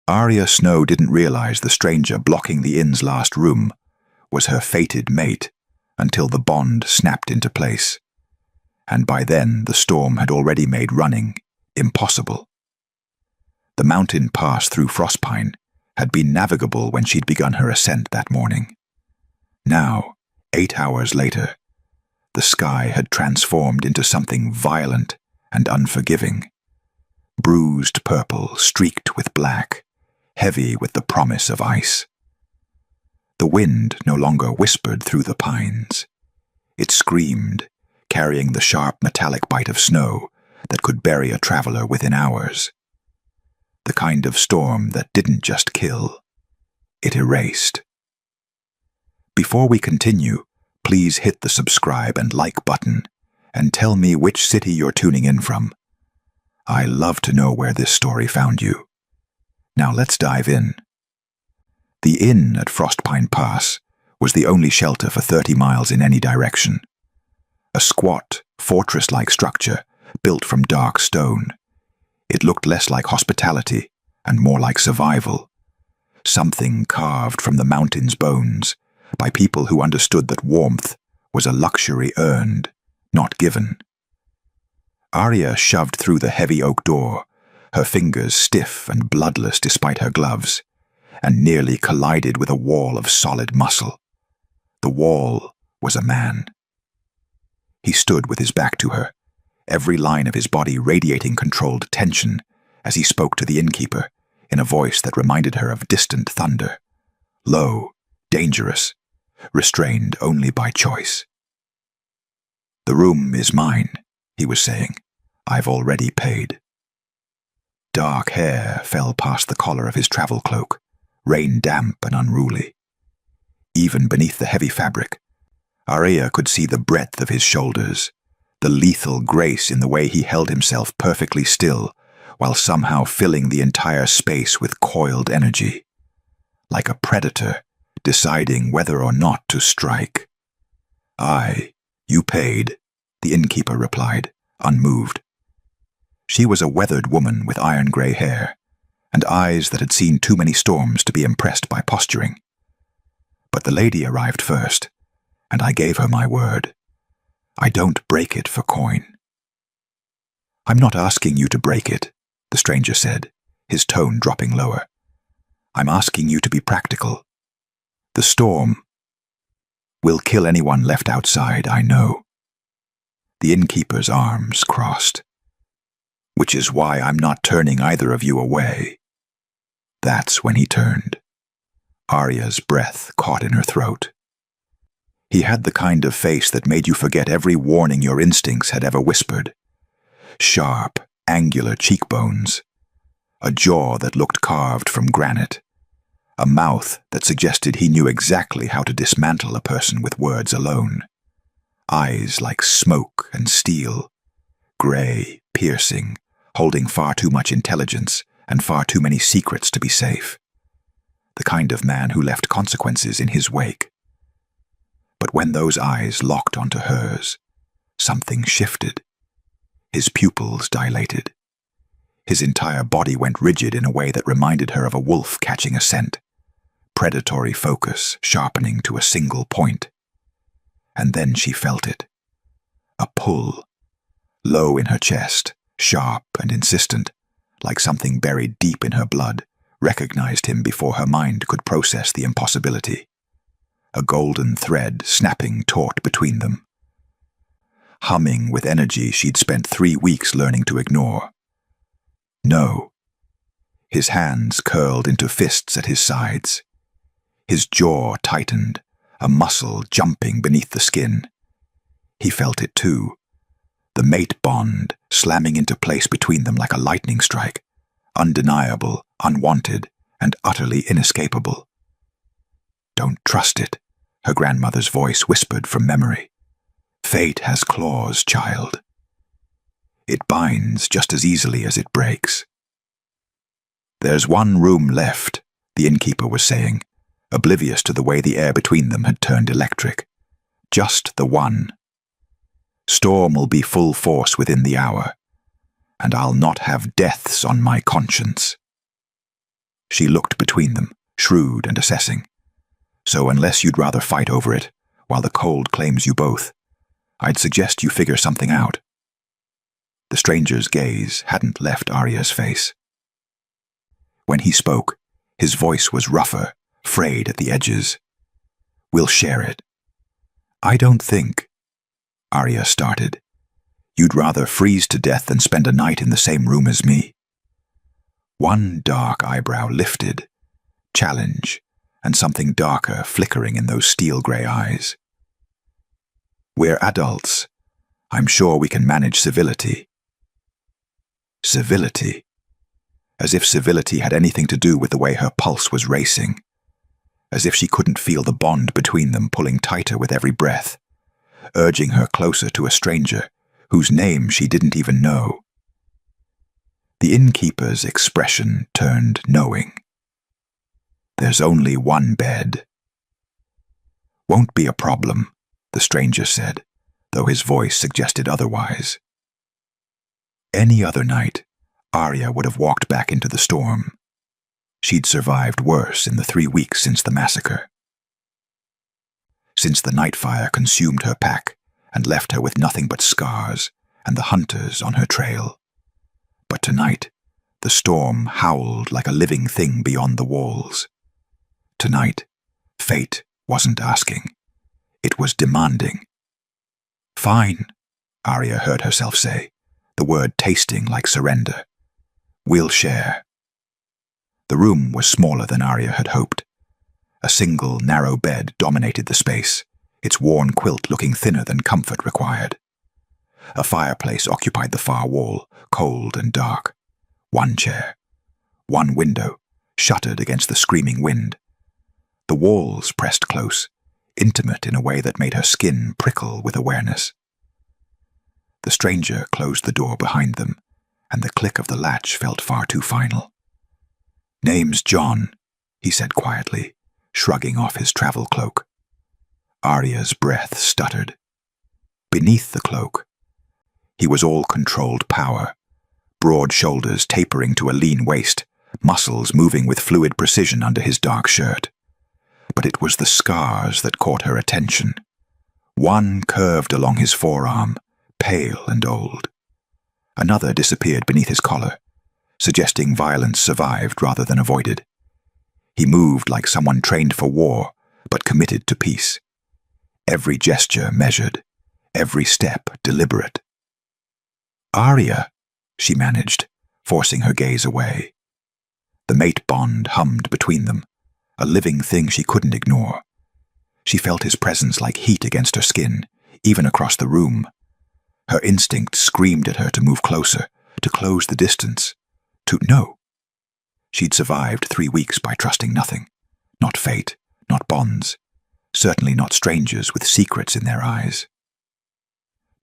Arya Snow didn't realize the stranger blocking the inn's last room was her fated mate until the bond snapped into place. And by then the storm had already made running impossible. The mountain pass through Frostpine had been navigable when she'd begun her ascent that morning. Now, 8 hours later, the sky had transformed into something violent and unforgiving. Bruised purple, streaked with black, heavy with the promise of ice. The wind no longer whispered through the pines. It screamed, carrying the sharp metallic bite of snow that could bury a traveler within hours. The kind of storm that didn't just kill, it erased. Before we continue, please hit the subscribe and like button and tell me which city you're tuning in from. I love to know where this story found you. Now let's dive in. The inn at Frostpine Pass was the only shelter for 30 miles in any direction. A squat, fortress-like structure built from dark stone. It looked less like hospitality and more like survival. Something carved from the mountain's bones by people who understood that warmth was a luxury earned, not given. Arya shoved through the heavy oak door, her fingers stiff and bloodless despite her gloves, and nearly collided with a wall of solid muscle. The wall was a man. He stood with his back to her, every line of his body radiating controlled tension as he spoke to the innkeeper in a voice that reminded her of distant thunder. Low, dangerous, restrained only by choice. "The room is mine," he was saying. "I've already paid." Dark hair fell past the collar of his travel cloak, rain damp and unruly. Even beneath the heavy fabric, Arya could see the breadth of his shoulders, the lethal grace in the way he held himself perfectly still while somehow filling the entire space with coiled energy, like a predator deciding whether or not to strike. "Aye, you paid," the innkeeper replied, unmoved. She was a weathered woman with iron-gray hair, and eyes that had seen too many storms to be impressed by posturing. But the lady arrived first, and I gave her my word. I don't break it for coin. "I'm not asking you to break it," the stranger said, his tone dropping lower. "I'm asking you to be practical. The storm will kill anyone left outside, I know." The innkeeper's arms crossed. "Which is why I'm not turning either of you away." That's when he turned. Arya's breath caught in her throat. He had the kind of face that made you forget every warning your instincts had ever whispered. Sharp, angular cheekbones, a jaw that looked carved from granite, a mouth that suggested he knew exactly how to dismantle a person with words alone. Eyes like smoke and steel, gray, piercing, holding far too much intelligence and far too many secrets to be safe. The kind of man who left consequences in his wake. But when those eyes locked onto hers, something shifted. His pupils dilated. His entire body went rigid in a way that reminded her of a wolf catching a scent. Predatory focus sharpening to a single point. And then she felt it. A pull, low in her chest, sharp and insistent, like something buried deep in her blood, recognized him before her mind could process the impossibility. A golden thread snapping taut between them. Humming with energy she'd spent 3 weeks learning to ignore. No. His hands curled into fists at his sides. His jaw tightened, a muscle jumping beneath the skin. He felt it too. The mate bond slamming into place between them like a lightning strike. Undeniable, unwanted, and utterly inescapable. "Don't trust it," her grandmother's voice whispered from memory. "Fate has claws, child. It binds just as easily as it breaks." "There's one room left," the innkeeper was saying, oblivious to the way the air between them had turned electric. "Just the one. Storm will be full force within the hour, and I'll not have deaths on my conscience." She looked between them, shrewd and assessing. So unless you'd rather fight over it, while the cold claims you both, I'd suggest you figure something out. The stranger's gaze hadn't left Arya's face. When he spoke, his voice was rougher, frayed at the edges. We'll share it. I don't think, Arya started. You'd rather freeze to death than spend a night in the same room as me. One dark eyebrow lifted, challenge, and something darker flickering in those steel-gray eyes. We're adults. I'm sure we can manage civility. Civility? As if civility had anything to do with the way her pulse was racing. As if she couldn't feel the bond between them pulling tighter with every breath, urging her closer to a stranger whose name she didn't even know. The innkeeper's expression turned knowing. There's only one bed. Won't be a problem, the stranger said, though his voice suggested otherwise. Any other night, Arya would have walked back into the storm. She'd survived worse in the 3 weeks since the massacre. Since the night fire consumed her pack and left her with nothing but scars and the hunters on her trail. But tonight, the storm howled like a living thing beyond the walls. Tonight, fate wasn't asking. It was demanding. Fine, Arya heard herself say, the word tasting like surrender. We'll share. The room was smaller than Arya had hoped. A single, narrow bed dominated the space, its worn quilt looking thinner than comfort required. A fireplace occupied the far wall, cold and dark. One chair. One window, shuttered against the screaming wind. The walls pressed close, intimate in a way that made her skin prickle with awareness. The stranger closed the door behind them, and the click of the latch felt far too final. Name's John, he said quietly, shrugging off his travel cloak. Arya's breath stuttered. Beneath the cloak, he was all controlled power, broad shoulders tapering to a lean waist, muscles moving with fluid precision under his dark shirt. But it was the scars that caught her attention. One curved along his forearm, pale and old. Another disappeared beneath his collar, suggesting violence survived rather than avoided. He moved like someone trained for war, but committed to peace. Every gesture measured, every step deliberate. Arya, she managed, forcing her gaze away. The mate bond hummed between them, a living thing she couldn't ignore. She felt his presence like heat against her skin, even across the room. Her instinct screamed at her to move closer, to close the distance, to know. She'd survived 3 weeks by trusting nothing. Not fate, not bonds, certainly not strangers with secrets in their eyes.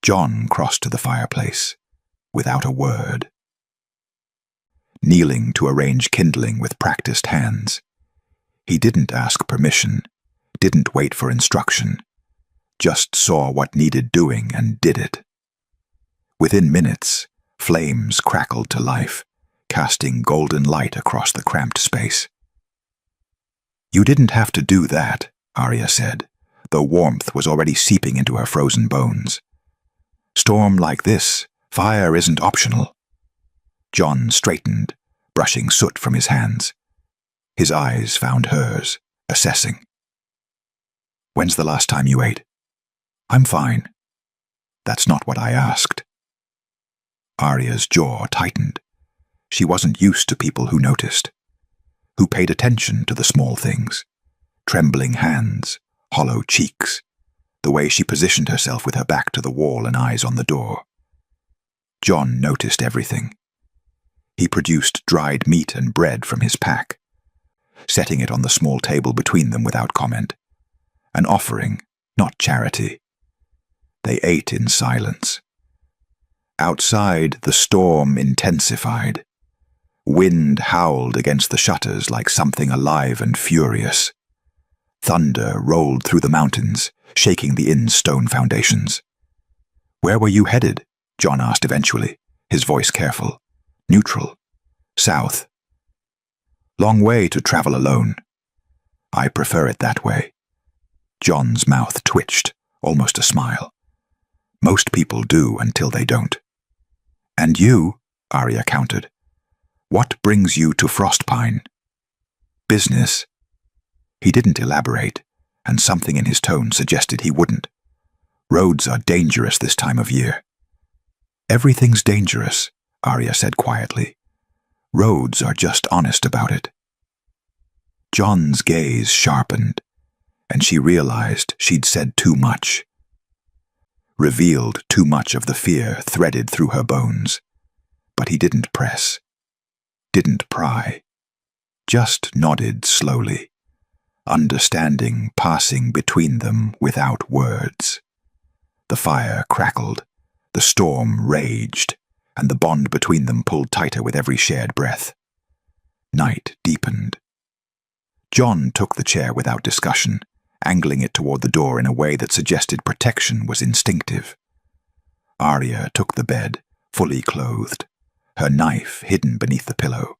John crossed to the fireplace, without a word. Kneeling to arrange kindling with practiced hands. He didn't ask permission, didn't wait for instruction, just saw what needed doing and did it. Within minutes, flames crackled to life, casting golden light across the cramped space. You didn't have to do that, Arya said, though warmth was already seeping into her frozen bones. Storm like this, fire isn't optional. John straightened, brushing soot from his hands. His eyes found hers, assessing. When's the last time you ate? I'm fine. That's not what I asked. Arya's jaw tightened. She wasn't used to people who noticed, who paid attention to the small things. Trembling hands, hollow cheeks, the way she positioned herself with her back to the wall and eyes on the door. John noticed everything. He produced dried meat and bread from his pack, setting it on the small table between them without comment. An offering, not charity. They ate in silence. Outside, the storm intensified. Wind howled against the shutters like something alive and furious. Thunder rolled through the mountains, shaking the inn's stone foundations. Where were you headed? John asked eventually, his voice careful. Neutral. South. Long way to travel alone. I prefer it that way. John's mouth twitched, almost a smile. Most people do until they don't. And you, Arya countered. What brings you to Frostpine? Business. He didn't elaborate, and something in his tone suggested he wouldn't. Roads are dangerous this time of year. Everything's dangerous, Arya said quietly. Roads are just honest about it. John's gaze sharpened, and she realized she'd said too much. Revealed too much of the fear threaded through her bones. But he didn't press. Didn't pry. Just nodded slowly, understanding passing between them without words. The fire crackled, the storm raged, and the bond between them pulled tighter with every shared breath. Night deepened. John took the chair without discussion, angling it toward the door in a way that suggested protection was instinctive. Arya took the bed, fully clothed, her knife hidden beneath the pillow.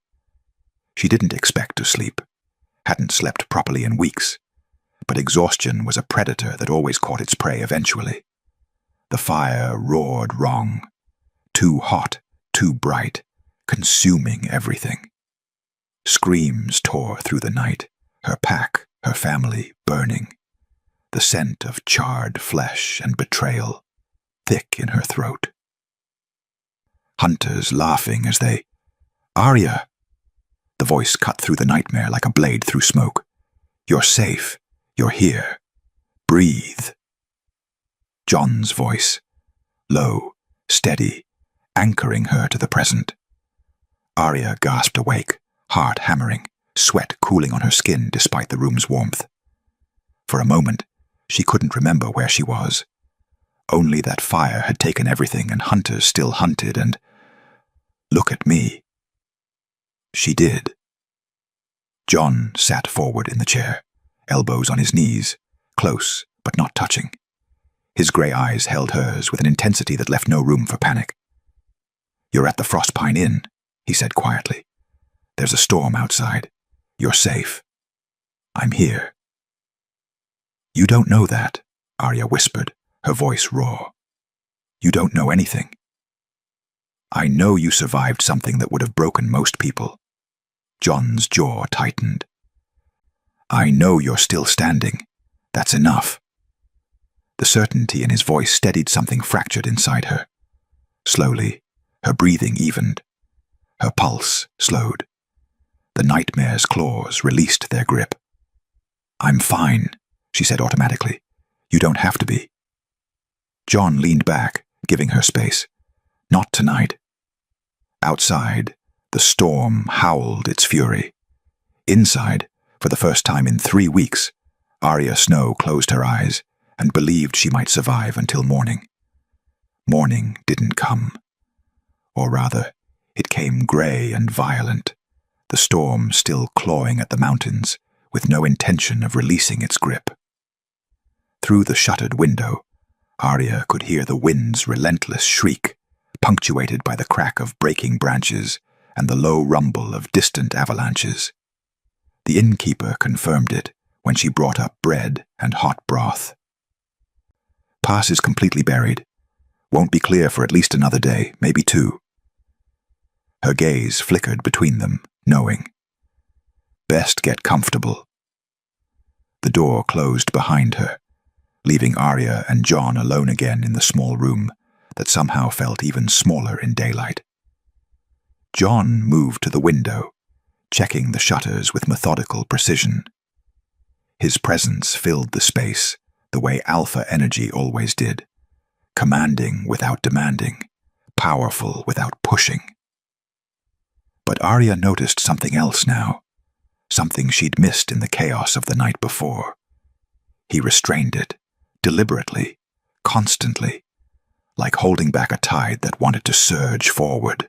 She didn't expect to sleep, hadn't slept properly in weeks, but exhaustion was a predator that always caught its prey eventually. The fire roared wrong, too hot, too bright, consuming everything. Screams tore through the night, her pack, her family burning. The scent of charred flesh and betrayal, thick in her throat. Hunters laughing as they, Arya! The voice cut through the nightmare like a blade through smoke. You're safe. You're here. Breathe. John's voice, low, steady, anchoring her to the present. Arya gasped awake, heart hammering, sweat cooling on her skin despite the room's warmth. For a moment, she couldn't remember where she was. Only that fire had taken everything and hunters still hunted and... Look at me. She did. John sat forward in the chair, elbows on his knees, close but not touching. His grey eyes held hers with an intensity that left no room for panic. You're at the Frostpine Inn, he said quietly. There's a storm outside. You're safe. I'm here. You don't know that, Arya whispered, her voice raw. You don't know anything. I know you survived something that would have broken most people. John's jaw tightened. I know you're still standing. That's enough. The certainty in his voice steadied something fractured inside her. Slowly, her breathing evened. Her pulse slowed. The nightmare's claws released their grip. I'm fine, she said automatically. You don't have to be. John leaned back, giving her space. Not tonight. Outside, the storm howled its fury. Inside, for the first time in 3 weeks, Arya Snow closed her eyes and believed she might survive until morning. Morning didn't come. Or rather, it came grey and violent, the storm still clawing at the mountains with no intention of releasing its grip. Through the shuttered window, Arya could hear the wind's relentless shriek, punctuated by the crack of breaking branches and the low rumble of distant avalanches. The innkeeper confirmed it when she brought up bread and hot broth. Pass is completely buried. Won't be clear for at least another day, maybe 2. Her gaze flickered between them, knowing. Best get comfortable. The door closed behind her, leaving Arya and John alone again in the small room that somehow felt even smaller in daylight. John moved to the window, checking the shutters with methodical precision. His presence filled the space the way alpha energy always did, commanding without demanding, powerful without pushing. But Arya noticed something else now, something she'd missed in the chaos of the night before. He restrained it, deliberately, constantly, like holding back a tide that wanted to surge forward.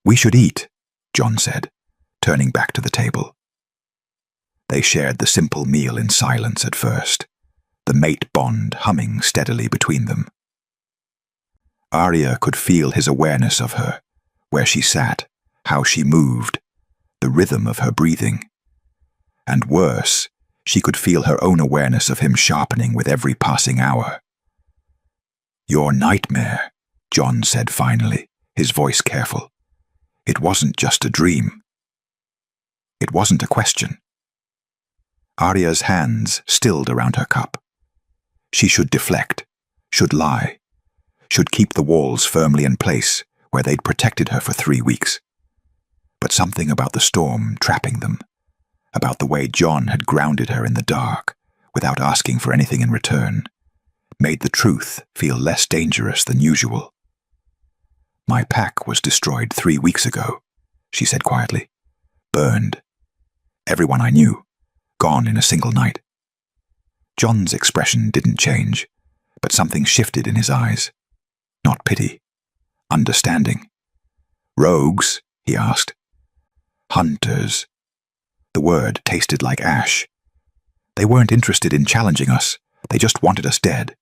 We should eat, John said, turning back to the table. They shared the simple meal in silence at first, the mate bond humming steadily between them. Arya could feel his awareness of her, where she sat, how she moved, the rhythm of her breathing. And worse, she could feel her own awareness of him sharpening with every passing hour. "Your nightmare," John said finally, his voice careful. "It wasn't just a dream." It wasn't a question. Arya's hands stilled around her cup. She should deflect, should lie, should keep the walls firmly in place where they'd protected her for 3 weeks. But something about the storm trapping them, about the way John had grounded her in the dark without asking for anything in return, made the truth feel less dangerous than usual. "My pack was destroyed 3 weeks ago," she said quietly. "Burned. Everyone I knew, gone in a single night." John's expression didn't change, but something shifted in his eyes. Not pity, understanding. "Rogues?" he asked. "Hunters." The word tasted like ash. "They weren't interested in challenging us, they just wanted us dead."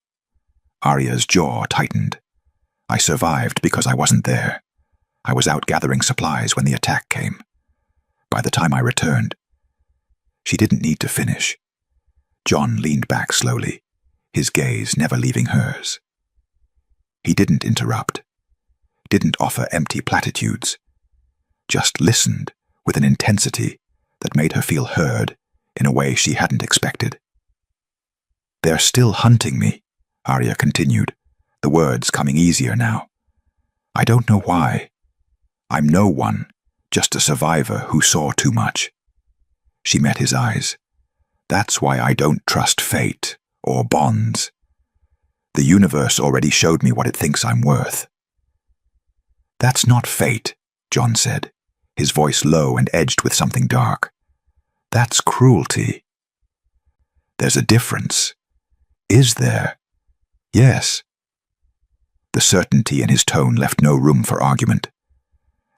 Arya's jaw tightened. "I survived because I wasn't there. I was out gathering supplies when the attack came. By the time I returned..." She didn't need to finish. John leaned back slowly, his gaze never leaving hers. He didn't interrupt, didn't offer empty platitudes, just listened with an intensity that made her feel heard in a way she hadn't expected. "They're still hunting me," Arya continued, the words coming easier now. "I don't know why. I'm no one, just a survivor who saw too much." She met his eyes. "That's why I don't trust fate or bonds. The universe already showed me what it thinks I'm worth." "That's not fate," John said, his voice low and edged with something dark. "That's cruelty." "There's a difference." "Is there?" "Yes." The certainty in his tone left no room for argument.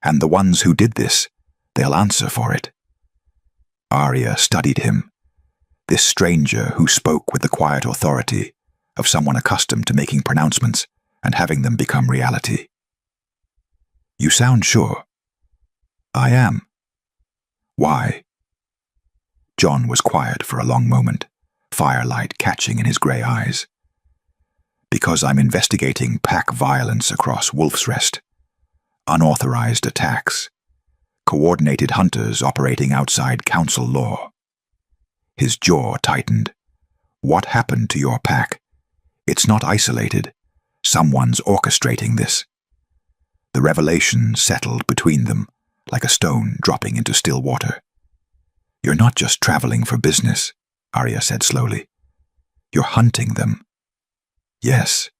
"And the ones who did this, they'll answer for it." Arya studied him, this stranger who spoke with the quiet authority of someone accustomed to making pronouncements and having them become reality. "You sound sure." "I am." "Why?" John was quiet for a long moment, firelight catching in his grey eyes. "Because I'm investigating pack violence across Wolf's Rest. Unauthorized attacks. Coordinated hunters operating outside council law." His jaw tightened. "What happened to your pack? It's not isolated. Someone's orchestrating this." The revelation settled between them, like a stone dropping into still water. "You're not just traveling for business," Arya said slowly. "You're hunting them." "Yes."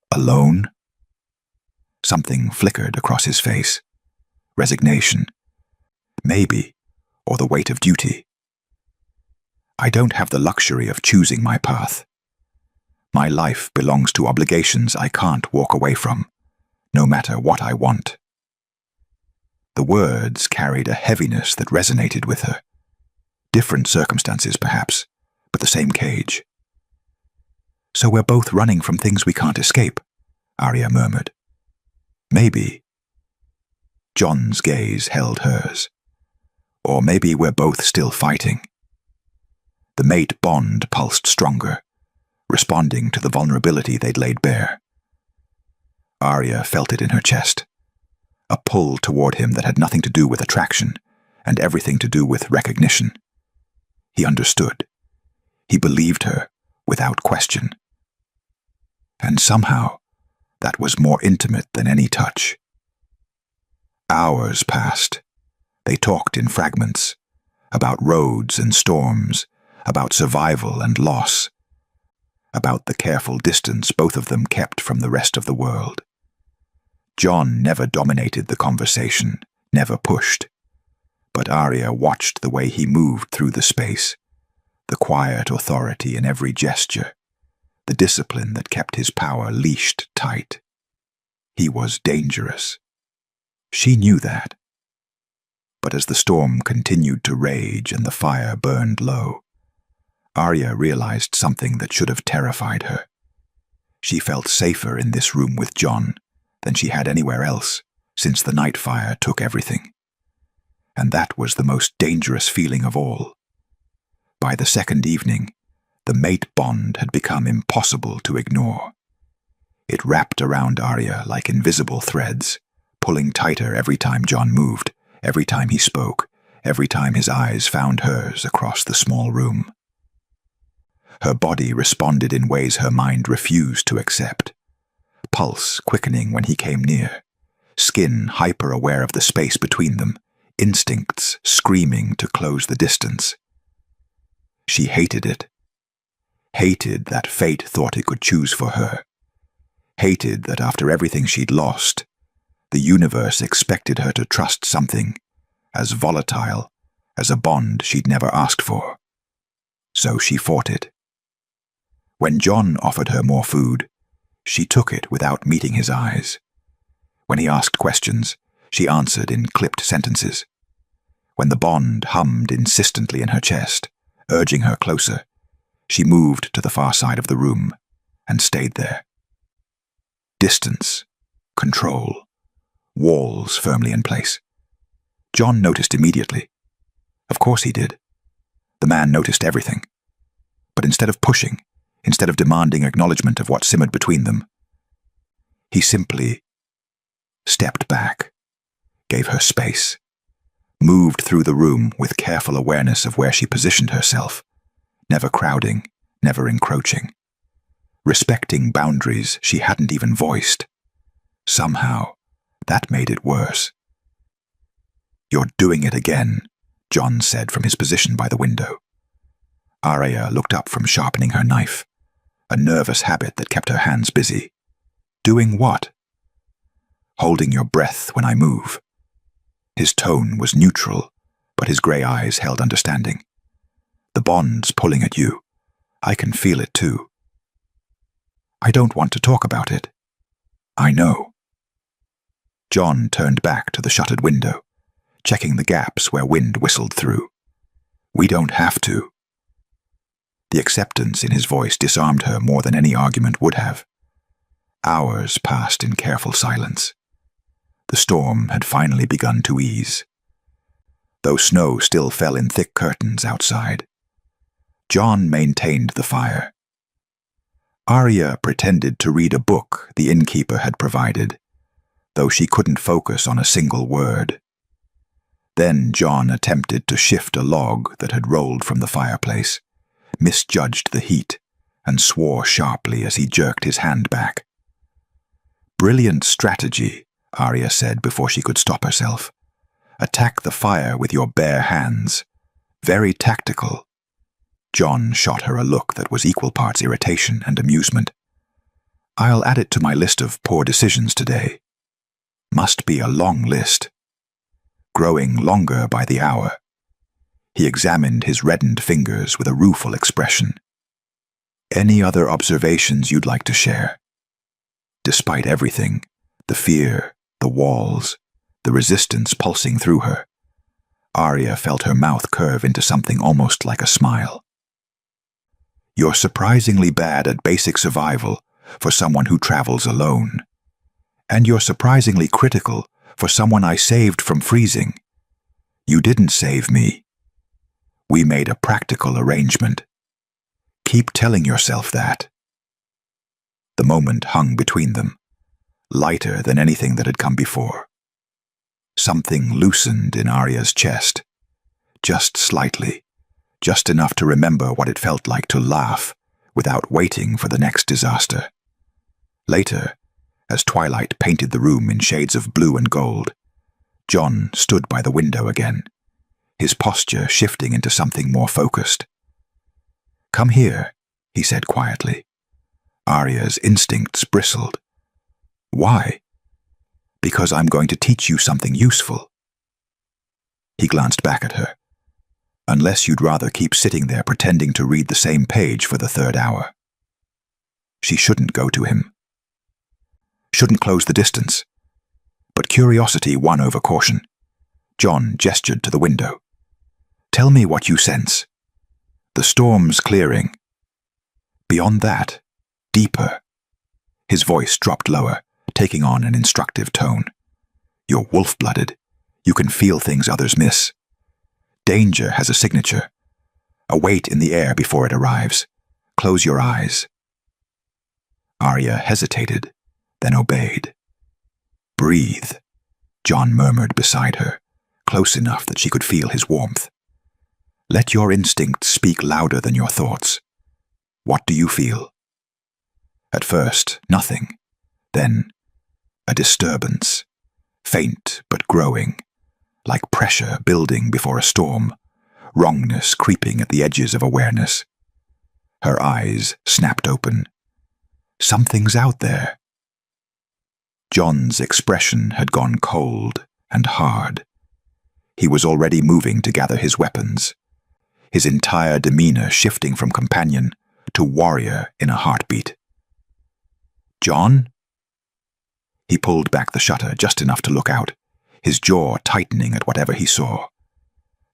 "Alone?" Something flickered across his face. Resignation. Maybe, or the weight of duty. "I don't have the luxury of choosing my path. My life belongs to obligations I can't walk away from, no matter what I want." The words carried a heaviness that resonated with her. Different circumstances, perhaps, but the same cage. "So we're both running from things we can't escape," Arya murmured. "Maybe." John's gaze held hers. "Or maybe we're both still fighting." The mate bond pulsed stronger, responding to the vulnerability they'd laid bare. Arya felt it in her chest, a pull toward him that had nothing to do with attraction and everything to do with recognition. He understood. He believed her without question. And somehow, that was more intimate than any touch. Hours passed. They talked in fragments, about roads and storms, about survival and loss, about the careful distance both of them kept from the rest of the world. John never dominated the conversation, never pushed, but Arya watched the way he moved through the space, the quiet authority in every gesture, the discipline that kept his power leashed tight. He was dangerous. She knew that. But as the storm continued to rage and the fire burned low, Arya realized something that should have terrified her. She felt safer in this room with John than she had anywhere else since the night fire took everything. and that was the most dangerous feeling of all. By the second evening, the mate bond had become impossible to ignore. It wrapped around Arya like invisible threads, pulling tighter every time John moved, every time he spoke, every time his eyes found hers across the small room. Her body responded in ways her mind refused to accept. Pulse quickening when he came near, skin hyper-aware of the space between them, instincts screaming to close the distance. She hated it. Hated that fate thought it could choose for her. Hated that after everything she'd lost, the universe expected her to trust something as volatile as a bond she'd never asked for. So she fought it. When John offered her more food, she took it without meeting his eyes. When he asked questions, she answered in clipped sentences. When the bond hummed insistently in her chest, urging her closer, she moved to the far side of the room and stayed there. Distance, control, walls firmly in place. John noticed immediately. Of course he did. The man noticed everything. But instead of pushing, instead of demanding acknowledgement of what simmered between them, he simply stepped back, gave her space, moved through the room with careful awareness of where she positioned herself, never crowding, never encroaching, respecting boundaries she hadn't even voiced. Somehow, that made it worse. "You're doing it again," John said from his position by the window. Arya looked up from sharpening her knife, a nervous habit that kept her hands busy. "Doing what?" "Holding your breath when I move." His tone was neutral, but his grey eyes held understanding. "The bond's pulling at you. I can feel it too." "I don't want to talk about it." "I know." John turned back to the shuttered window, checking the gaps where wind whistled through. "We don't have to." The acceptance in his voice disarmed her more than any argument would have. Hours passed in careful silence. The storm had finally begun to ease, though snow still fell in thick curtains outside. John maintained the fire. Arya pretended to read a book the innkeeper had provided, though she couldn't focus on a single word. Then John attempted to shift a log that had rolled from the fireplace, misjudged the heat, and swore sharply as he jerked his hand back. "Brilliant strategy," Arya said before she could stop herself. "Attack the fire with your bare hands. Very tactical." John shot her a look that was equal parts irritation and amusement. "I'll add it to my list of poor decisions today. Must be a long list. Growing longer by the hour." He examined his reddened fingers with a rueful expression. "Any other observations you'd like to share?" Despite everything, the fear, the walls, the resistance pulsing through her, Arya felt her mouth curve into something almost like a smile. "You're surprisingly bad at basic survival for someone who travels alone. And you're surprisingly critical for someone I saved from freezing. You didn't save me. We made a practical arrangement. Keep telling yourself that." The moment hung between them, lighter than anything that had come before. Something loosened in Arya's chest, just slightly, just enough to remember what it felt like to laugh without waiting for the next disaster. Later, as twilight painted the room in shades of blue and gold, John stood by the window again, his posture shifting into something more focused. "Come here," he said quietly. Arya's instincts bristled. "Why?" "Because I'm going to teach you something useful." He glanced back at her. "Unless you'd rather keep sitting there pretending to read the same page for the third hour." She shouldn't go to him. Shouldn't close the distance. But curiosity won over caution. John gestured to the window. "Tell me what you sense." "The storm's clearing." "Beyond that, deeper." His voice dropped lower, taking on an instructive tone. "You're wolf-blooded. You can feel things others miss. Danger has a signature, a weight in the air before it arrives. Close your eyes. Arya hesitated, then obeyed. Breathe, John murmured beside her, close enough that she could feel his warmth. Let your instincts speak louder than your thoughts. What do you feel? At first, nothing. Then, a disturbance, faint but growing, like pressure building before a storm, wrongness creeping at the edges of awareness. Her eyes snapped open. Something's out there. John's expression had gone cold and hard. He was already moving to gather his weapons, his entire demeanor shifting from companion to warrior in a heartbeat. John? He pulled back the shutter just enough to look out, his jaw tightening at whatever he saw.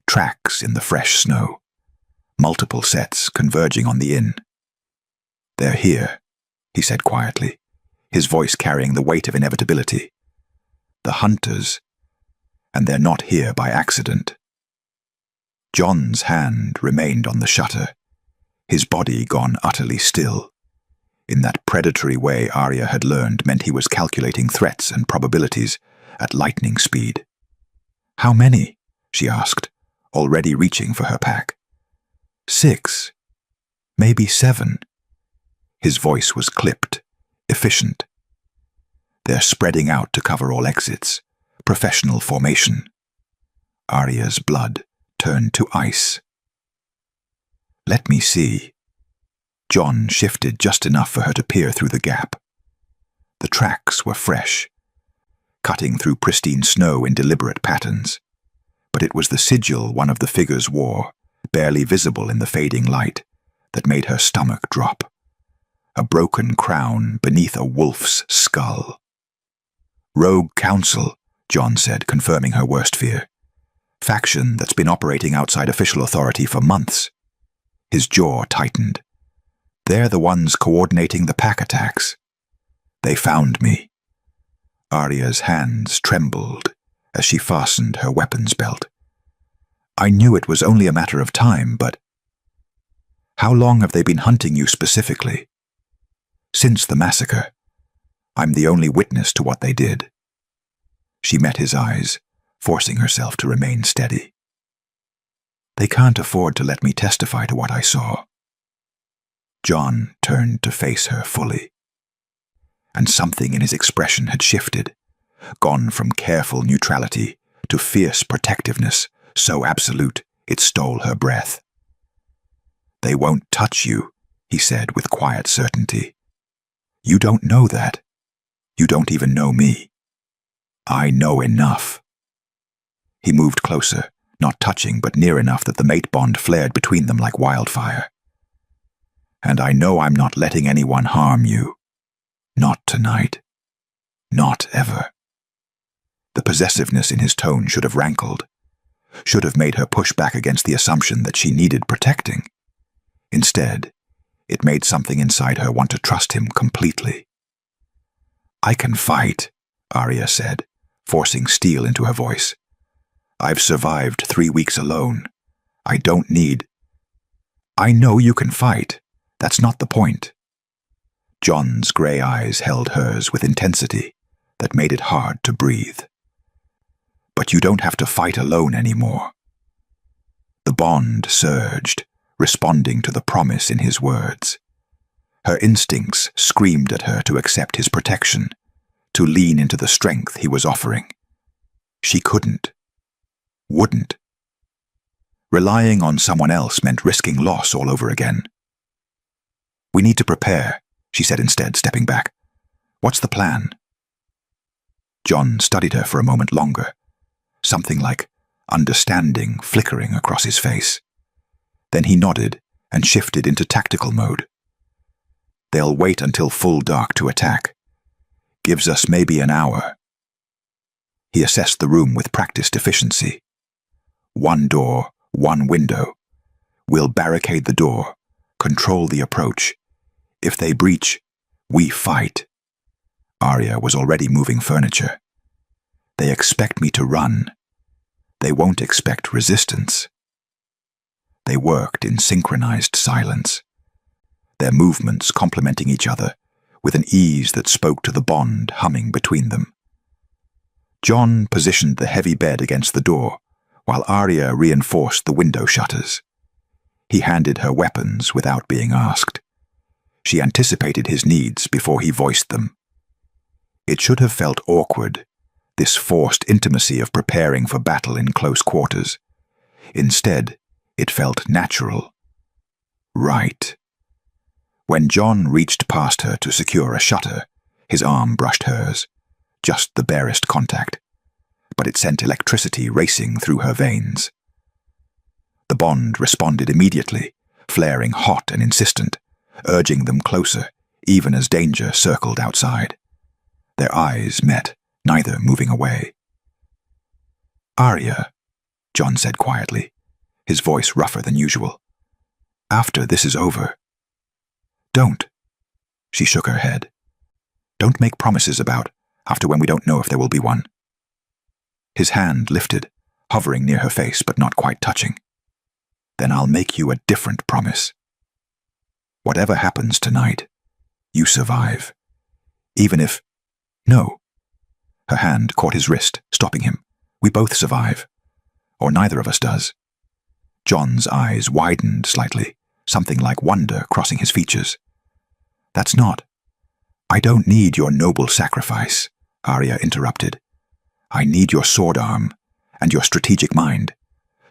Tracks in the fresh snow, multiple sets converging on the inn. They're here, he said quietly, his voice carrying the weight of inevitability. The hunters, and they're not here by accident. John's hand remained on the shutter, his body gone utterly still. In that predatory way Arya had learned meant he was calculating threats and probabilities at lightning speed. How many? She asked, already reaching for her pack. 6. Maybe 7. His voice was clipped, efficient. They're spreading out to cover all exits. Professional formation. Arya's blood turned to ice. Let me see. John shifted just enough for her to peer through the gap. The tracks were fresh, cutting through pristine snow in deliberate patterns. But it was the sigil one of the figures wore, barely visible in the fading light, that made her stomach drop. A broken crown beneath a wolf's skull. Rogue Council, John said, confirming her worst fear. Faction that's been operating outside official authority for months. His jaw tightened. They're the ones coordinating the pack attacks. They found me. Arya's hands trembled as she fastened her weapons belt. I knew it was only a matter of time, but... How long have they been hunting you specifically? Since the massacre. I'm the only witness to what they did. She met his eyes, forcing herself to remain steady. They can't afford to let me testify to what I saw. John turned to face her fully. And something in his expression had shifted, gone from careful neutrality to fierce protectiveness, so absolute it stole her breath. They won't touch you, he said with quiet certainty. You don't know that. You don't even know me. I know enough. He moved closer, not touching but near enough that the mate bond flared between them like wildfire. And I know I'm not letting anyone harm you. Not tonight. Not ever. The possessiveness in his tone should have rankled, should have made her push back against the assumption that she needed protecting. Instead, it made something inside her want to trust him completely. I can fight, Arya said, forcing steel into her voice. I've survived 3 weeks alone. I don't need... I know you can fight. That's not the point. John's grey eyes held hers with intensity that made it hard to breathe. But you don't have to fight alone anymore. The bond surged, responding to the promise in his words. Her instincts screamed at her to accept his protection, to lean into the strength he was offering. She couldn't. Wouldn't. Relying on someone else meant risking loss all over again. We need to prepare, she said instead, stepping back. What's the plan? John studied her for a moment longer, something like understanding flickering across his face. Then he nodded and shifted into tactical mode. They'll wait until full dark to attack. Gives us maybe an hour. He assessed the room with practiced efficiency. 1 door, 1 window. We'll barricade the door, control the approach. If they breach, we fight. Arya was already moving furniture. They expect me to run, They won't expect resistance. They worked in synchronized silence, their movements complementing each other with an ease that spoke to the bond humming between them. John positioned the heavy bed against the door, while Arya reinforced the window shutters. He handed her weapons without being asked. She anticipated his needs before he voiced them. It should have felt awkward, this forced intimacy of preparing for battle in close quarters. Instead, it felt natural. Right. When John reached past her to secure a shutter, his arm brushed hers, just the barest contact, but it sent electricity racing through her veins. The bond responded immediately, flaring hot and insistent, urging them closer, even as danger circled outside. Their eyes met, neither moving away. "Arya," John said quietly, his voice rougher than usual. "After this is over." "Don't." She shook her head. "Don't make promises about after when we don't know if there will be one." His hand lifted, hovering near her face but not quite touching. "Then I'll make you a different promise. Whatever happens tonight, you survive. Even if—" "No." Her hand caught his wrist, stopping him. "We both survive. Or neither of us does." John's eyes widened slightly, something like wonder crossing his features. "That's not—" "I don't need your noble sacrifice," Arya interrupted. "I need your sword arm and your strategic mind.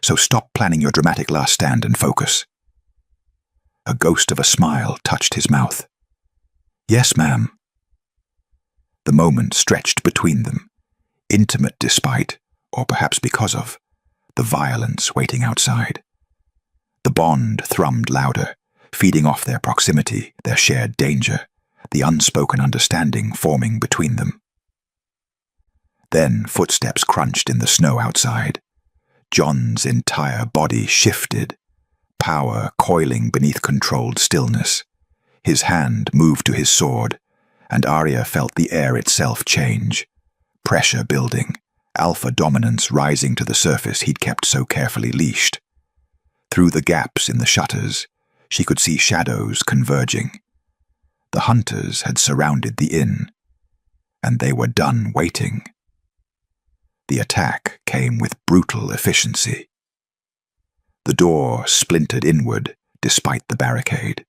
So stop planning your dramatic last stand and focus." A ghost of a smile touched his mouth. "Yes, ma'am." The moment stretched between them, intimate despite, or perhaps because of, the violence waiting outside. The bond thrummed louder, feeding off their proximity, their shared danger, the unspoken understanding forming between them. Then footsteps crunched in the snow outside. John's entire body shifted, power coiling beneath controlled stillness. His hand moved to his sword, and Arya felt the air itself change. Pressure building, alpha dominance rising to the surface he'd kept so carefully leashed. Through the gaps in the shutters, she could see shadows converging. The hunters had surrounded the inn, and they were done waiting. The attack came with brutal efficiency. The door splintered inward despite the barricade,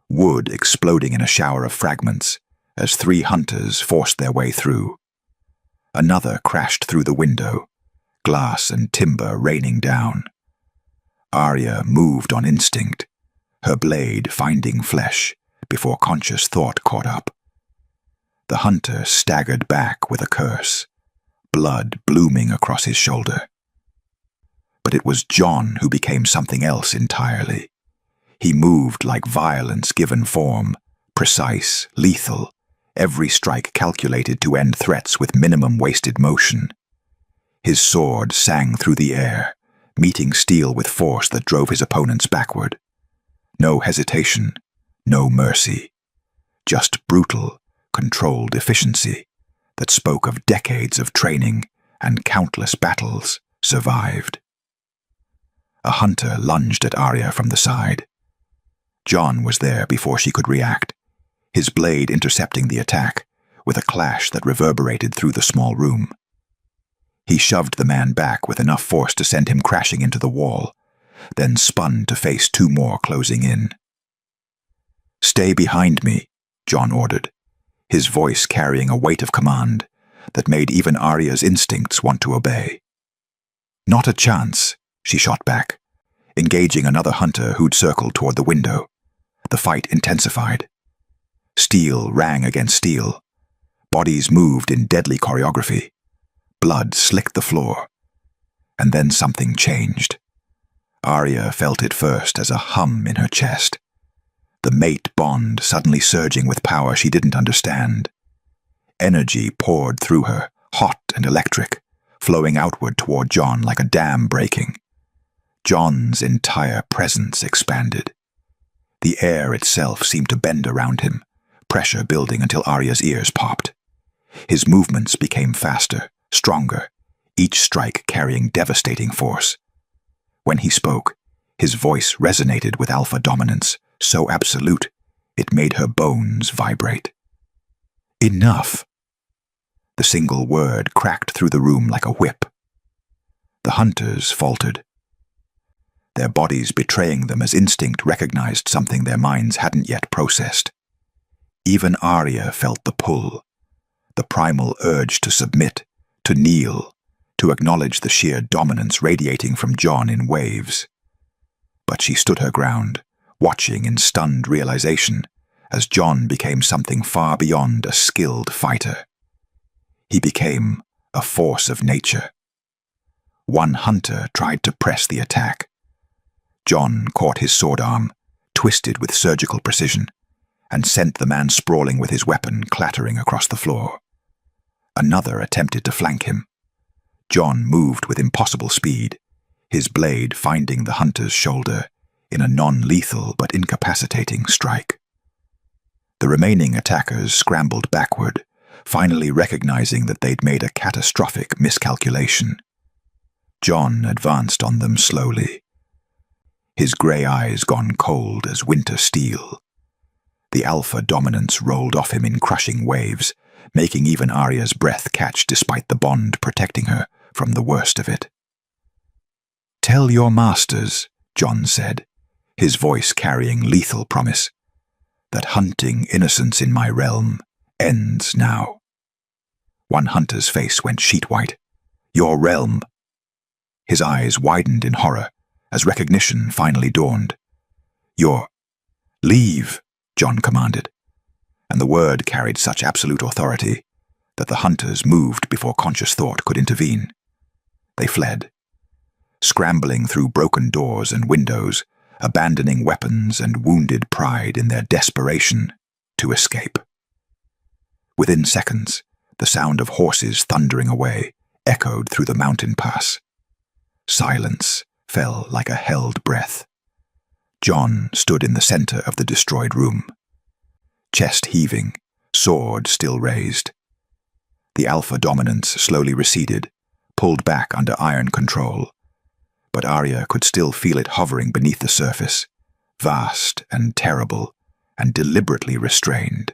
wood exploding in a shower of fragments as 3 hunters forced their way through. Another crashed through the window, glass and timber raining down. Arya moved on instinct, her blade finding flesh before conscious thought caught up. The hunter staggered back with a curse, blood blooming across his shoulder. But it was John who became something else entirely. He moved like violence given form, precise, lethal, every strike calculated to end threats with minimum wasted motion. His sword sang through the air, meeting steel with force that drove his opponents backward. No hesitation, no mercy. Just brutal, controlled efficiency that spoke of decades of training and countless battles survived. A hunter lunged at Arya from the side. John was there before she could react, his blade intercepting the attack with a clash that reverberated through the small room. He shoved the man back with enough force to send him crashing into the wall, then spun to face 2 more closing in. "Stay behind me," John ordered, his voice carrying a weight of command that made even Arya's instincts want to obey. "Not a chance," she shot back, engaging another hunter who'd circled toward the window. The fight intensified. Steel rang against steel. Bodies moved in deadly choreography. Blood slicked the floor. And then something changed. Arya felt it first as a hum in her chest. The mate bond suddenly surging with power she didn't understand. Energy poured through her, hot and electric, flowing outward toward John like a dam breaking. John's entire presence expanded. The air itself seemed to bend around him, pressure building until Arya's ears popped. His movements became faster, stronger, each strike carrying devastating force. When he spoke, his voice resonated with alpha dominance, so absolute it made her bones vibrate. Enough! The single word cracked through the room like a whip. The hunters faltered, their bodies betraying them as instinct recognized something their minds hadn't yet processed. Even Arya felt the pull, the primal urge to submit, to kneel, to acknowledge the sheer dominance radiating from Jon in waves. But she stood her ground, watching in stunned realization as Jon became something far beyond a skilled fighter. He became a force of nature. One hunter tried to press the attack. Jon caught his sword arm, twisted with surgical precision, and sent the man sprawling with his weapon clattering across the floor. Another attempted to flank him. Jon moved with impossible speed, his blade finding the hunter's shoulder in a non-lethal but incapacitating strike. The remaining attackers scrambled backward, finally recognizing that they'd made a catastrophic miscalculation. Jon advanced on them slowly, his grey eyes gone cold as winter steel. The alpha dominance rolled off him in crushing waves, making even Arya's breath catch despite the bond protecting her from the worst of it. "Tell your masters," Jon said, his voice carrying lethal promise, "that hunting innocence in my realm ends now." One hunter's face went sheet white. "Your realm?" His eyes widened in horror as recognition finally dawned. "Leave," Jon commanded, and the word carried such absolute authority that the hunters moved before conscious thought could intervene. They fled, scrambling through broken doors and windows, abandoning weapons and wounded pride in their desperation to escape. Within seconds, the sound of horses thundering away echoed through the mountain pass. Silence fell like a held breath. Jon stood in the center of the destroyed room, chest heaving, sword still raised. The alpha dominance slowly receded, pulled back under iron control, but Arya could still feel it hovering beneath the surface, vast and terrible and deliberately restrained.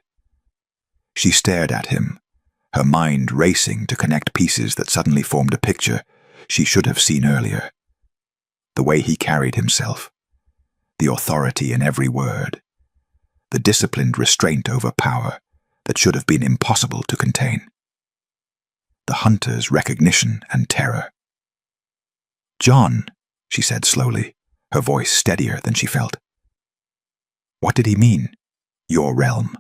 She stared at him, her mind racing to connect pieces that suddenly formed a picture she should have seen earlier. The way he carried himself, the authority in every word, the disciplined restraint over power that should have been impossible to contain. The hunter's recognition and terror. "Jon," she said slowly, her voice steadier than she felt. "What did he mean, your realm?"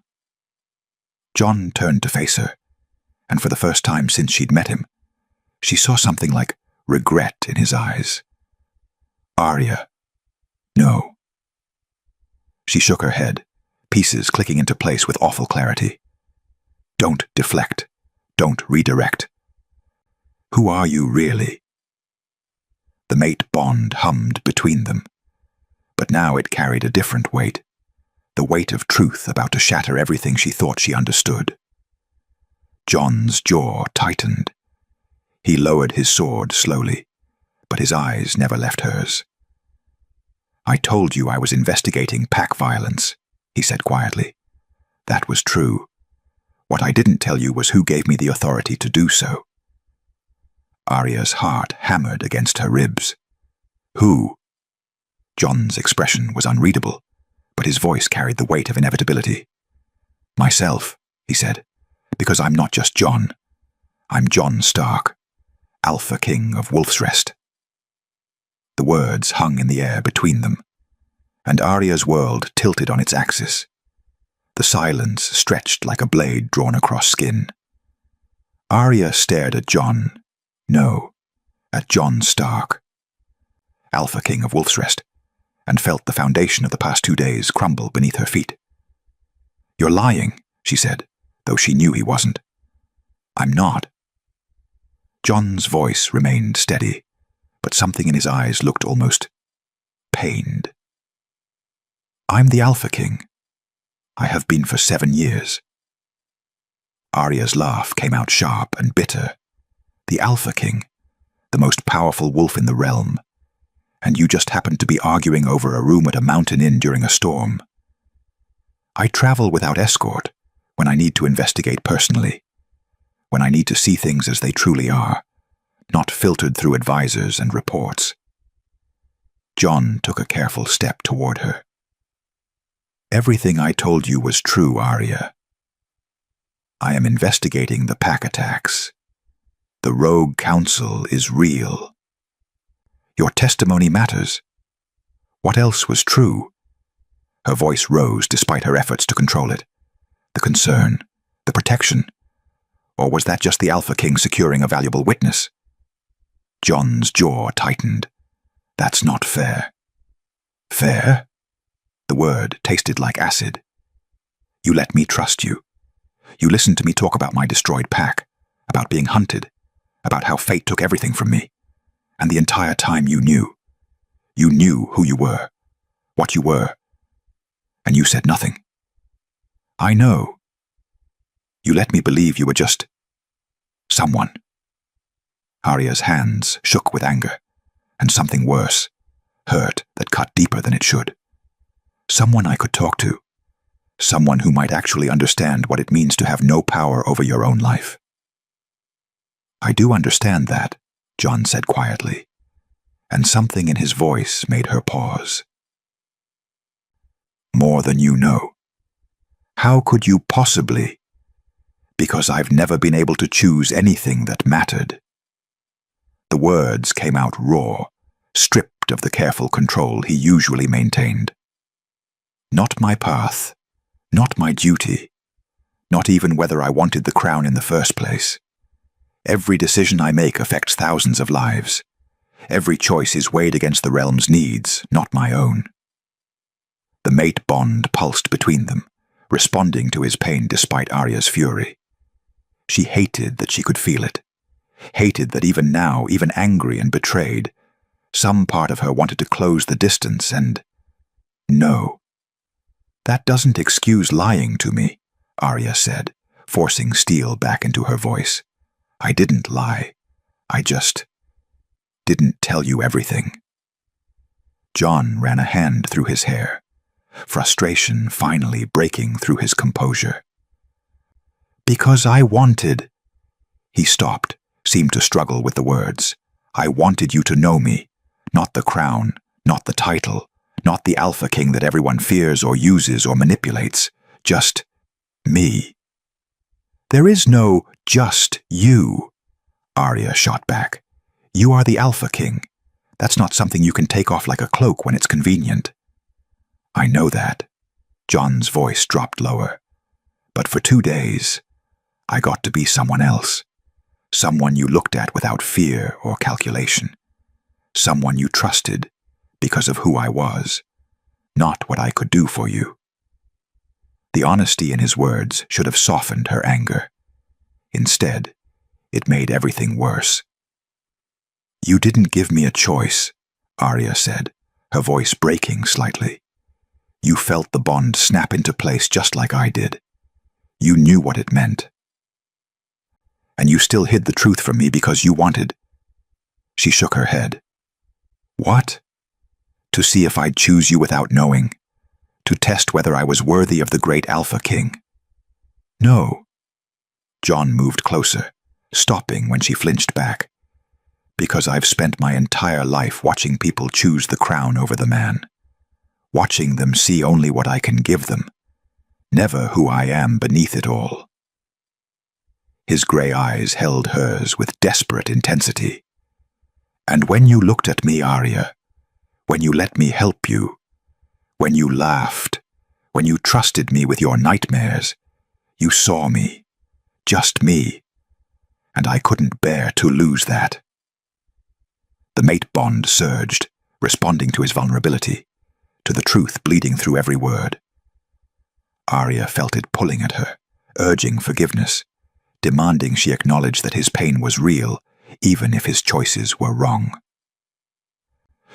Jon turned to face her, and for the first time since she'd met him, she saw something like regret in his eyes. "Arya, no." She shook her head, pieces clicking into place with awful clarity. "Don't deflect. Don't redirect. Who are you really?" The mate bond hummed between them, but now it carried a different weight, the weight of truth about to shatter everything she thought she understood. Jon's jaw tightened. He lowered his sword slowly, but his eyes never left hers. "I told you I was investigating pack violence," he said quietly. "That was true. What I didn't tell you was who gave me the authority to do so." Arya's heart hammered against her ribs. "Who?" Jon's expression was unreadable, but his voice carried the weight of inevitability. "Myself," he said, "because I'm not just Jon. I'm Jon Stark, Alpha King of Wolf's Rest." The words hung in the air between them, and Arya's world tilted on its axis. The silence stretched like a blade drawn across skin. Arya stared at Jon. No, at Jon Stark, Alpha King of Wolf's Rest, and felt the foundation of the past 2 days crumble beneath her feet. "You're lying," she said, though she knew he wasn't. "I'm not." Jon's voice remained steady, but something in his eyes looked almost pained. "I'm the Alpha King. I have been for 7 years. Arya's laugh came out sharp and bitter. "The Alpha King? the most powerful wolf in the realm, and you just happened to be arguing over a room at a mountain inn during a storm. I travel without escort when I need to investigate personally, when I need to see things as they truly are, not filtered through advisors and reports. John took a careful step toward her. Everything I told you was true, Arya. I am investigating the pack attacks. The Rogue Council is real. Your testimony matters. What else was true? Her voice rose despite her efforts to control it. The concern, the protection, or was that just the Alpha King securing a valuable witness? John's jaw tightened. That's not fair. Fair? The word tasted like acid. You let me trust you. You listened to me talk about my destroyed pack, about being hunted, about how fate took everything from me. And the entire time you knew. You knew who you were, what you were, and you said nothing. I know. You let me believe you were just someone. Arya's hands shook with anger, and something worse, hurt that cut deeper than it should. Someone I could talk to. Someone who might actually understand what it means to have no power over your own life. I do understand that, John said quietly, and something in his voice made her pause. More than you know. How could you possibly? Because I've never been able to choose anything that mattered. The words came out raw, stripped of the careful control he usually maintained. Not my path, not my duty, not even whether I wanted the crown in the first place. Every decision I make affects thousands of lives. Every choice is weighed against the realm's needs, not my own. The mate bond pulsed between them, responding to his pain despite Arya's fury. She hated that she could feel it. Hated that even now, even angry and betrayed, some part of her wanted to close the distance and... No. That doesn't excuse lying to me, Arya said, forcing steel back into her voice. I didn't lie. I just didn't tell you everything. John ran a hand through his hair, frustration finally breaking through his composure. Because I wanted... He stopped, seemed to struggle with the words. I wanted you to know me, not the crown, not the title, not the Alpha King that everyone fears or uses or manipulates, just me. There is no just you, Arya shot back. You are the Alpha King. That's not something you can take off like a cloak when it's convenient. I know that. John's voice dropped lower. But for 2 days, I got to be someone else. Someone you looked at without fear or calculation. Someone you trusted because of who I was, not what I could do for you. The honesty in his words should have softened her anger. Instead, it made everything worse. You didn't give me a choice, Arya said, her voice breaking slightly. You felt the bond snap into place just like I did. You knew what it meant. And you still hid the truth from me because you wanted... She shook her head. What? To see if I'd choose you without knowing. To test whether I was worthy of the great Alpha King. No. John moved closer, stopping when she flinched back. Because I've spent my entire life watching people choose the crown over the man. Watching them see only what I can give them. Never who I am beneath it all. His gray eyes held hers with desperate intensity. And when you looked at me, Arya, when you let me help you, when you laughed, when you trusted me with your nightmares, you saw me, just me, and I couldn't bear to lose that. The mate bond surged, responding to his vulnerability, to the truth bleeding through every word. Arya felt it pulling at her, urging forgiveness, demanding she acknowledge that his pain was real, even if his choices were wrong.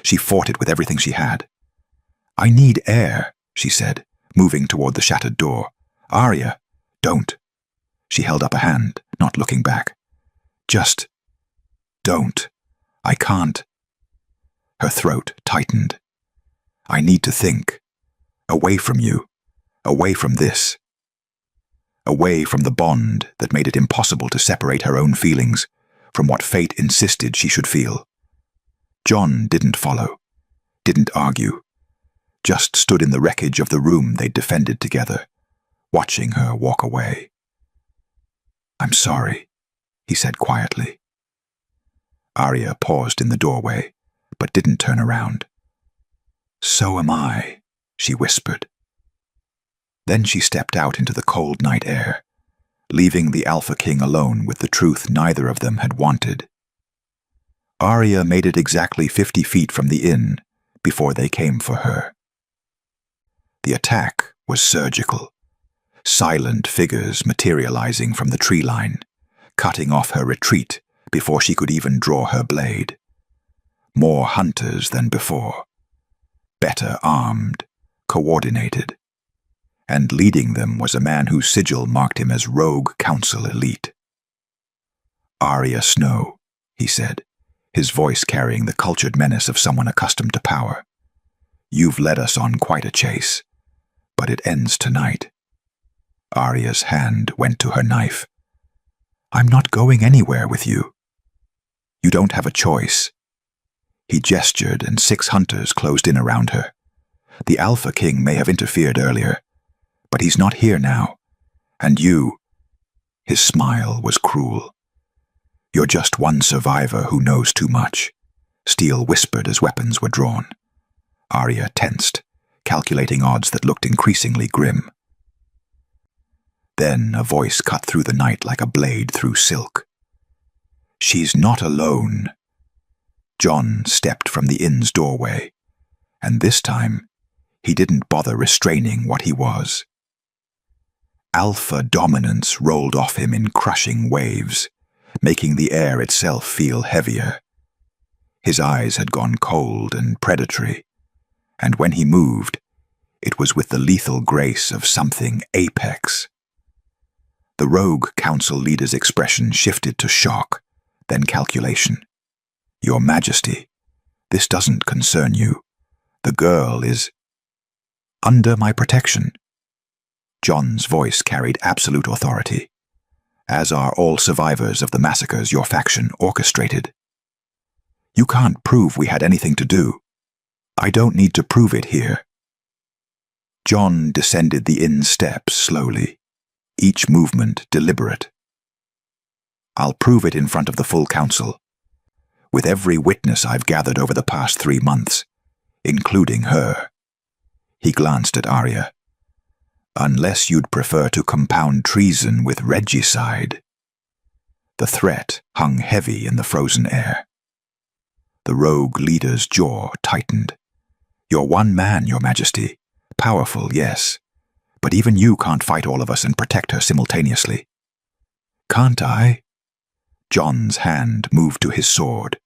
She fought it with everything she had. I need air, she said, moving toward the shattered door. Arya, don't. She held up a hand, not looking back. Just don't. I can't. Her throat tightened. I need to think. Away from you. Away from this. Away from the bond that made it impossible to separate her own feelings from what fate insisted she should feel. John didn't follow, didn't argue, just stood in the wreckage of the room they'd defended together, watching her walk away. I'm sorry, he said quietly. Arya paused in the doorway, but didn't turn around. So am I, she whispered. Then she stepped out into the cold night air, leaving the Alpha King alone with the truth neither of them had wanted. Arya made it exactly 50 feet from the inn before they came for her. The attack was surgical, silent figures materializing from the tree line, cutting off her retreat before she could even draw her blade. More hunters than before, better armed, coordinated. And leading them was a man whose sigil marked him as Rogue Council Elite. Arya Snow, he said, his voice carrying the cultured menace of someone accustomed to power. You've led us on quite a chase, but it ends tonight. Arya's hand went to her knife. I'm not going anywhere with you. You don't have a choice. He gestured and 6 hunters closed in around her. The Alpha King may have interfered earlier, but he's not here now. And you, his smile was cruel. You're just one survivor who knows too much, Steele whispered as weapons were drawn. Arya tensed, calculating odds that looked increasingly grim. Then a voice cut through the night like a blade through silk. She's not alone. John stepped from the inn's doorway, and this time he didn't bother restraining what he was. Alpha dominance rolled off him in crushing waves, making the air itself feel heavier. His eyes had gone cold and predatory, and when he moved, it was with the lethal grace of something apex. The Rogue Council leader's expression shifted to shock, then calculation. Your Majesty, this doesn't concern you. The girl is under my protection. John's voice carried absolute authority, as are all survivors of the massacres your faction orchestrated. You can't prove we had anything to do. I don't need to prove it here. John descended the inn steps slowly, each movement deliberate. I'll prove it in front of the full council, with every witness I've gathered over the past 3 months, including her. He glanced at Arya. Unless you'd prefer to compound treason with regicide. The threat hung heavy in the frozen air. The rogue leader's jaw tightened. You're one man, Your Majesty. Powerful, yes. But even you can't fight all of us and protect her simultaneously. Can't I? John's hand moved to his sword,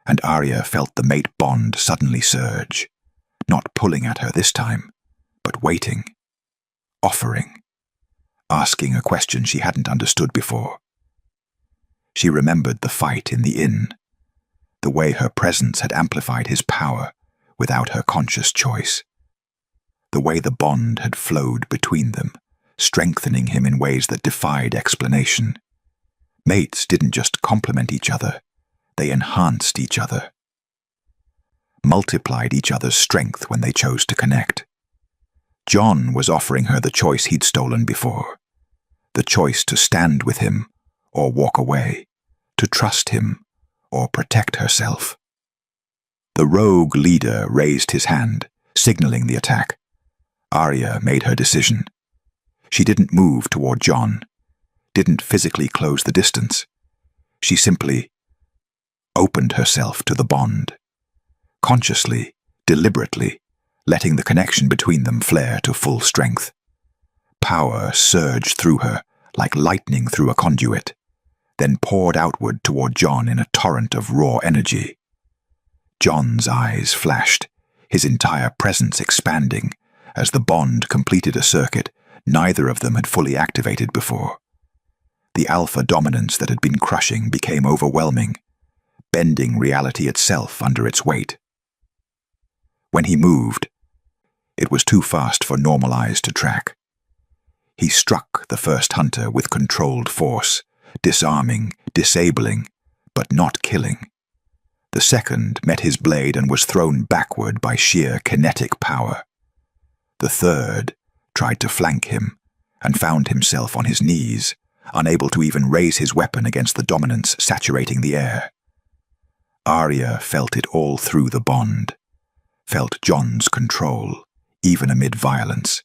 and Arya felt the mate bond suddenly surge, not pulling at her this time, but waiting. Offering, asking a question she hadn't understood before. She remembered the fight in the inn, the way her presence had amplified his power without her conscious choice, the way the bond had flowed between them, strengthening him in ways that defied explanation. Mates didn't just complement each other, they enhanced each other, multiplied each other's strength when they chose to connect. John was offering her the choice he'd stolen before, the choice to stand with him or walk away, to trust him or protect herself. The rogue leader raised his hand, signaling the attack. Arya made her decision. She didn't move toward John, didn't physically close the distance. She simply opened herself to the bond, consciously, deliberately, letting the connection between them flare to full strength. Power surged through her like lightning through a conduit, then poured outward toward John in a torrent of raw energy. John's eyes flashed, his entire presence expanding, as the bond completed a circuit neither of them had fully activated before. The alpha dominance that had been crushing became overwhelming, bending reality itself under its weight. When he moved, it was too fast for normal eyes to track. He struck the first hunter with controlled force, disarming, disabling, but not killing. The second met his blade and was thrown backward by sheer kinetic power. The third tried to flank him and found himself on his knees, unable to even raise his weapon against the dominance saturating the air. Arya felt it all through the bond, felt Jon's control, even amid violence,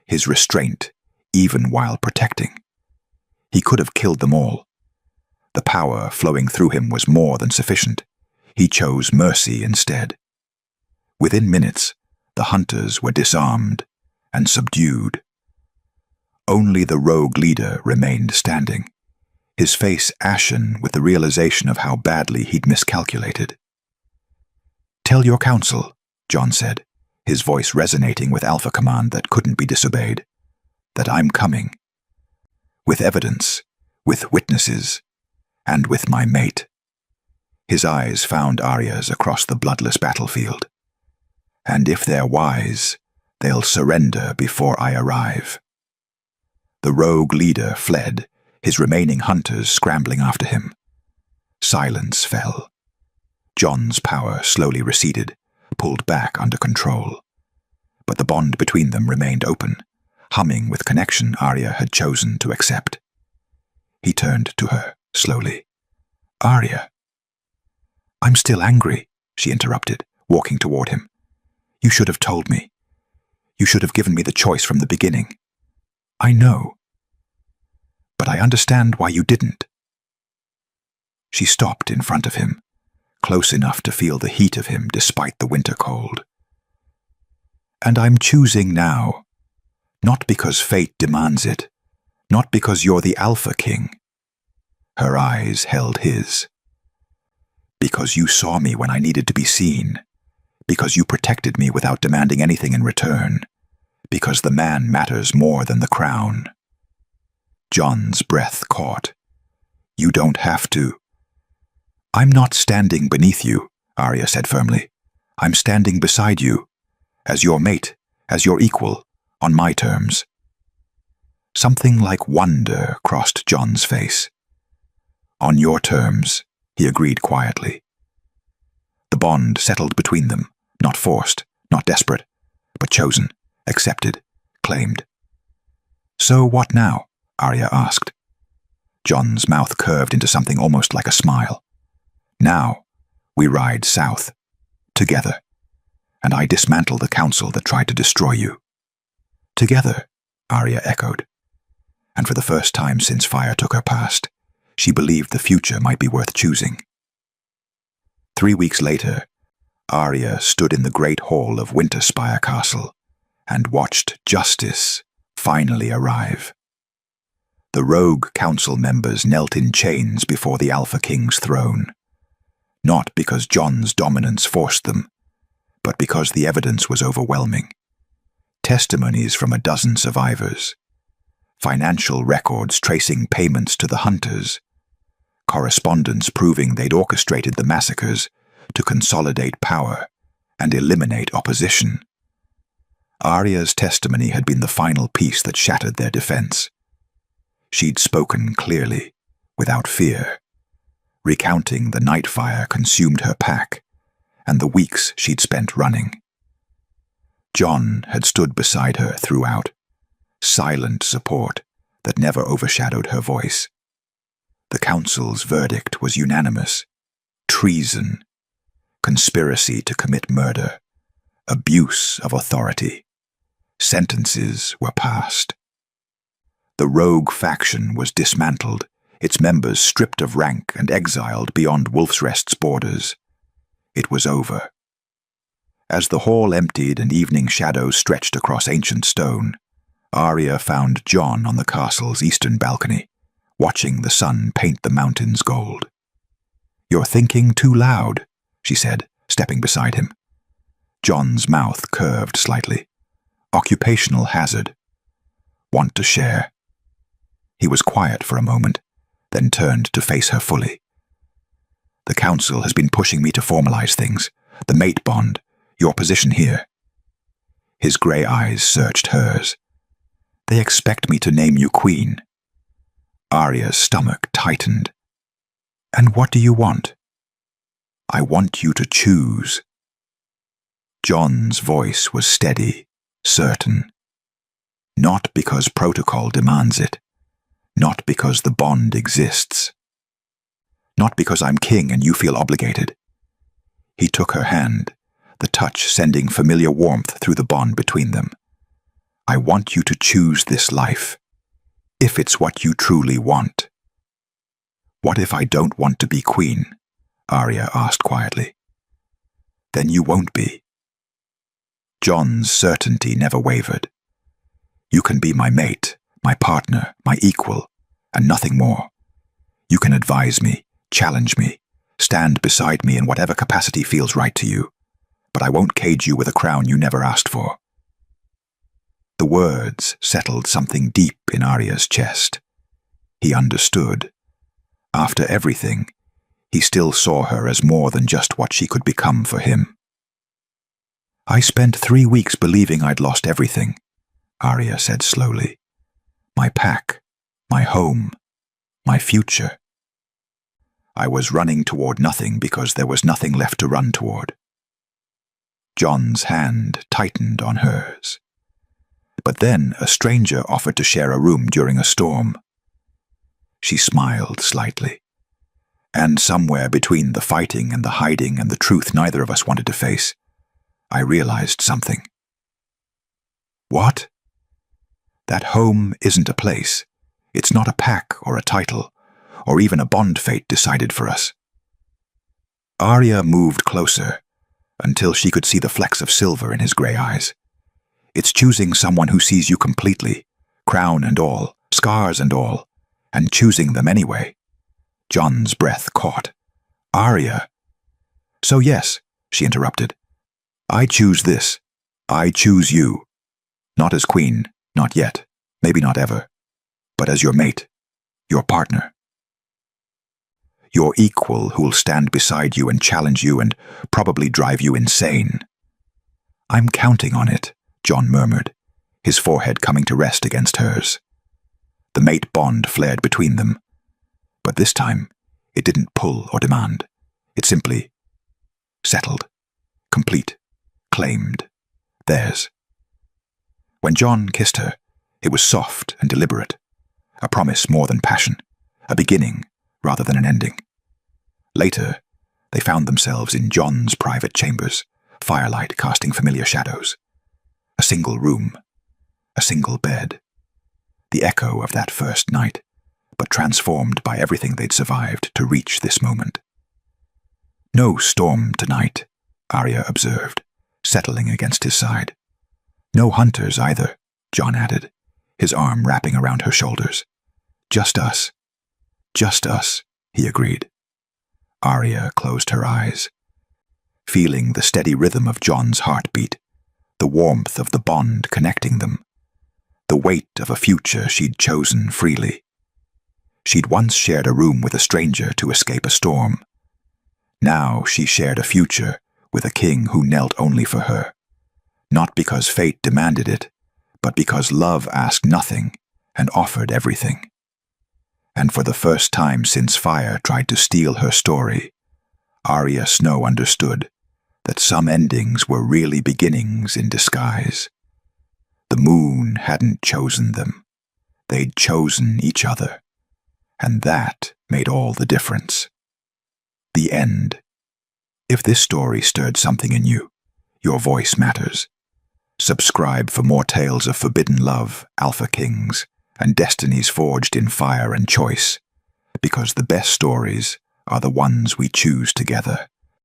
his restraint, even while protecting. He could have killed them all. The power flowing through him was more than sufficient. He chose mercy instead. Within minutes, the hunters were disarmed and subdued. Only the rogue leader remained standing, his face ashen with the realization of how badly he'd miscalculated. "Tell your council," Jon said, his voice resonating with alpha command that couldn't be disobeyed, "that I'm coming. With evidence, with witnesses, and with my mate." His eyes found Arya's across the bloodless battlefield. "And if they're wise, they'll surrender before I arrive." The rogue leader fled, his remaining hunters scrambling after him. Silence fell. Jon's power slowly receded, pulled back under control. But the bond between them remained open, humming with connection Arya had chosen to accept. He turned to her, slowly. "Arya." "I'm still angry," she interrupted, walking toward him. "You should have told me. You should have given me the choice from the beginning. I know. But I understand why you didn't." She stopped in front of him, close enough to feel the heat of him despite the winter cold. "And I'm choosing now, not because fate demands it, not because you're the Alpha King." Her eyes held his. "Because you saw me when I needed to be seen, because you protected me without demanding anything in return, because the man matters more than the crown." Jon's breath caught. "You don't have to." "I'm not standing beneath you," Arya said firmly. "I'm standing beside you, as your mate, as your equal, on my terms." Something like wonder crossed Jon's face. "On your terms," he agreed quietly. The bond settled between them, not forced, not desperate, but chosen, accepted, claimed. "So what now?" Arya asked. Jon's mouth curved into something almost like a smile. "Now, we ride south, together, and I dismantle the council that tried to destroy you." "Together," Arya echoed. And for the first time since fire took her past, she believed the future might be worth choosing. 3 weeks later, Arya stood in the great hall of Winterspire Castle and watched justice finally arrive. The rogue council members knelt in chains before the Alpha King's throne, not because Jon's dominance forced them, but because the evidence was overwhelming. Testimonies from a dozen survivors, financial records tracing payments to the hunters, correspondence proving they'd orchestrated the massacres to consolidate power and eliminate opposition. Arya's testimony had been the final piece that shattered their defense. She'd spoken clearly, without fear, recounting the night fire consumed her pack and the weeks she'd spent running. Jon had stood beside her throughout, silent support that never overshadowed her voice. The council's verdict was unanimous: treason, conspiracy to commit murder, abuse of authority. Sentences were passed. The rogue faction was dismantled, its members stripped of rank and exiled beyond Wolf's Rest's borders. It was over. As the hall emptied and evening shadows stretched across ancient stone, Arya found Jon on the castle's eastern balcony, watching the sun paint the mountains gold. "You're thinking too loud," she said, stepping beside him. Jon's mouth curved slightly. "Occupational hazard. Want to share?" He was quiet for a moment, then turned to face her fully. The council has been pushing me to formalize things. The mate bond, your position here." His grey eyes searched hers. "They expect me to name you queen." Arya's stomach tightened. "And what do you want?" "I want you to choose." John's voice was steady, certain. "Not because protocol demands it. Not because the bond exists. Not because I'm king and you feel obligated." He took her hand, the touch sending familiar warmth through the bond between them. "I want you to choose this life, if it's what you truly want." "What if I don't want to be queen?" Arya asked quietly. "Then you won't be." John's certainty never wavered. "You can be my mate, my partner, my equal, and nothing more. You can advise me, challenge me, stand beside me in whatever capacity feels right to you, but I won't cage you with a crown you never asked for." The words settled something deep in Arya's chest. He understood. After everything, he still saw her as more than just what she could become for him. "I spent 3 weeks believing I'd lost everything," Arya said slowly. "My pack, my home, my future. I was running toward nothing because there was nothing left to run toward." John's hand tightened on hers. But then a stranger offered to share a room during a storm. She smiled slightly. And somewhere between the fighting and the hiding and the truth neither of us wanted to face, I realized something. "What?" "That home isn't a place. It's not a pack or a title, or even a bond fate decided for us." Arya moved closer, until she could see the flecks of silver in his grey eyes. "It's choosing someone who sees you completely, crown and all, scars and all, and choosing them anyway." John's breath caught. "Arya." "So yes," she interrupted. "I choose this. I choose you. Not as queen, not yet, maybe not ever, but as your mate, your partner. Your equal who'll stand beside you and challenge you and probably drive you insane." "I'm counting on it," John murmured, his forehead coming to rest against hers. The mate bond flared between them, but this time it didn't pull or demand. It simply settled, complete, claimed, theirs. When John kissed her, it was soft and deliberate, a promise more than passion, a beginning rather than an ending. Later, they found themselves in John's private chambers, firelight casting familiar shadows. A single room, a single bed. The echo of that first night, but transformed by everything they'd survived to reach this moment. "No storm tonight," Arya observed, settling against his side. "No hunters either," John added, his arm wrapping around her shoulders. "Just us." "Just us," he agreed. Arya closed her eyes, feeling the steady rhythm of John's heartbeat, the warmth of the bond connecting them, the weight of a future she'd chosen freely. She'd once shared a room with a stranger to escape a storm. Now she shared a future with a king who knelt only for her, not because fate demanded it, but because love asked nothing and offered everything. And for the first time since fire tried to steal her story, Arya Snow understood that some endings were really beginnings in disguise. The moon hadn't chosen them. They'd chosen each other. And that made all the difference. The end. If this story stirred something in you, your voice matters. Subscribe for more tales of forbidden love, alpha kings, and destinies forged in fire and choice, because the best stories are the ones we choose together.